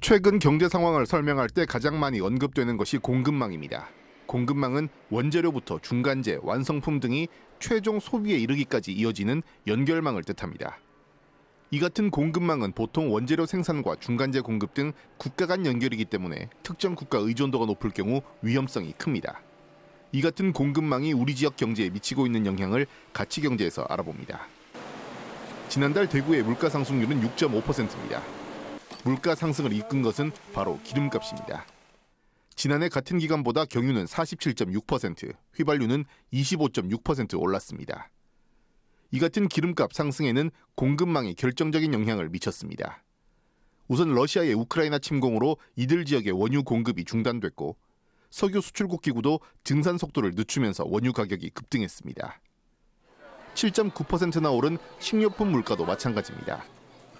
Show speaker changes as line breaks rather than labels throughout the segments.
최근 경제 상황을 설명할 때 가장 많이 언급되는 것이 공급망입니다. 공급망은 원재료부터 중간재, 완성품 등이 최종 소비에 이르기까지 이어지는 연결망을 뜻합니다. 이 같은 공급망은 보통 원재료 생산과 중간재 공급 등 국가 간 연결이기 때문에 특정 국가 의존도가 높을 경우 위험성이 큽니다. 이 같은 공급망이 우리 지역 경제에 미치고 있는 영향을 가치경제에서 알아봅니다. 지난달 대구의 물가 상승률은 6.5%입니다. 물가 상승을 이끈 것은 바로 기름값입니다. 지난해 같은 기간보다 경유는 47.6%, 휘발유는 25.6% 올랐습니다. 이 같은 기름값 상승에는 공급망이 결정적인 영향을 미쳤습니다. 우선 러시아의 우크라이나 침공으로 이들 지역의 원유 공급이 중단됐고 석유 수출국 기구도 증산 속도를 늦추면서 원유 가격이 급등했습니다. 7.9%나 오른 식료품 물가도 마찬가지입니다.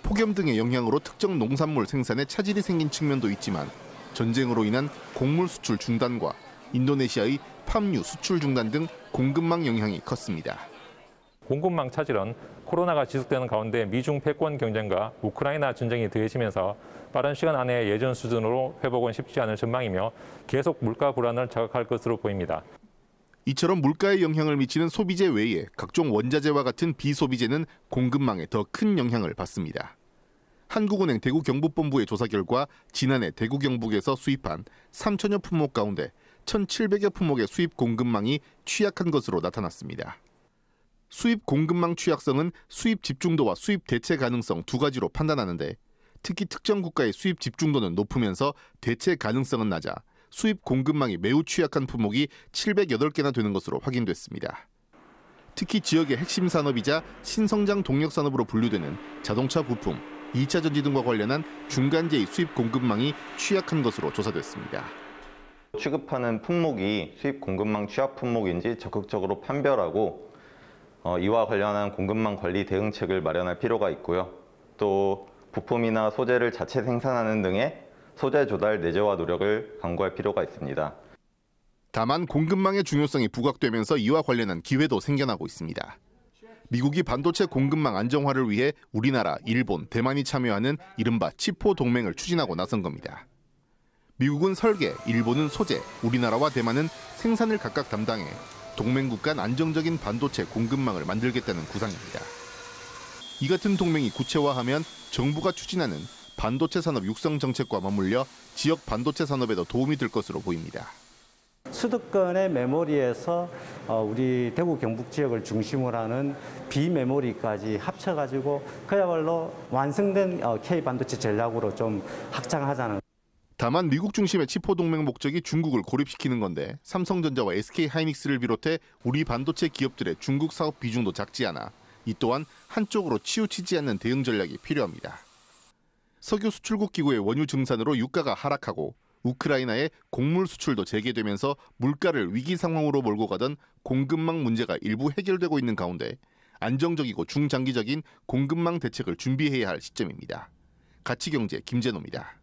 폭염 등의 영향으로 특정 농산물 생산에 차질이 생긴 측면도 있지만 전쟁으로 인한 곡물 수출 중단과 인도네시아의 팜유 수출 중단 등 공급망 영향이 컸습니다.
공급망 차질은 코로나가 지속되는 가운데 미중 패권 경쟁과 우크라이나 전쟁이 더해지면서 빠른 시간 안에 예전 수준으로 회복은 쉽지 않을 전망이며 계속 물가 불안을 자극할 것으로 보입니다.
이처럼 물가에 영향을 미치는 소비재 외에 각종 원자재와 같은 비소비재는 공급망에 더 큰 영향을 받습니다. 한국은행 대구경북본부의 조사 결과 지난해 대구 경북에서 수입한 3천여 품목 가운데 1,700여 품목의 수입 공급망이 취약한 것으로 나타났습니다. 수입 공급망 취약성은 수입 집중도와 수입 대체 가능성 두 가지로 판단하는데 특히 특정 국가의 수입 집중도는 높으면서 대체 가능성은 낮아 수입 공급망이 매우 취약한 품목이 708개나 되는 것으로 확인됐습니다. 특히 지역의 핵심 산업이자 신성장 동력 산업으로 분류되는 자동차 부품, 2차 전지 등과 관련한 중간재의 수입 공급망이 취약한 것으로 조사됐습니다.
취급하는 품목이 수입 공급망 취약 품목인지 적극적으로 판별하고 이와 관련한 공급망 관리 대응책을 마련할 필요가 있고요. 또 부품이나 소재를 자체 생산하는 등의 소재 조달 내재화 노력을 강구할 필요가 있습니다.
다만 공급망의 중요성이 부각되면서 이와 관련한 기회도 생겨나고 있습니다. 미국이 반도체 공급망 안정화를 위해 우리나라, 일본, 대만이 참여하는 이른바 치포 동맹을 추진하고 나선 겁니다. 미국은 설계, 일본은 소재, 우리나라와 대만은 생산을 각각 담당해 동맹국 간 안정적인 반도체 공급망을 만들겠다는 구상입니다. 이 같은 동맹이 구체화하면 정부가 추진하는 반도체 산업 육성 정책과 맞물려 지역 반도체 산업에도 도움이 될 것으로 보입니다.
수도권의 메모리에서 우리 대구 경북 지역을 중심으로 하는 비메모리까지 합쳐가지고 그야말로 완성된 K반도체 전략으로 좀 확장하자는.
다만 미국 중심의 치포 동맹 목적이 중국을 고립시키는 건데 삼성전자와 SK하이닉스를 비롯해 우리 반도체 기업들의 중국 사업 비중도 작지 않아 이 또한 한쪽으로 치우치지 않는 대응 전략이 필요합니다. 석유 수출국 기구의 원유 증산으로 유가가 하락하고 우크라이나의 곡물 수출도 재개되면서 물가를 위기 상황으로 몰고 가던 공급망 문제가 일부 해결되고 있는 가운데 안정적이고 중장기적인 공급망 대책을 준비해야 할 시점입니다. 가치경제 김재노입니다.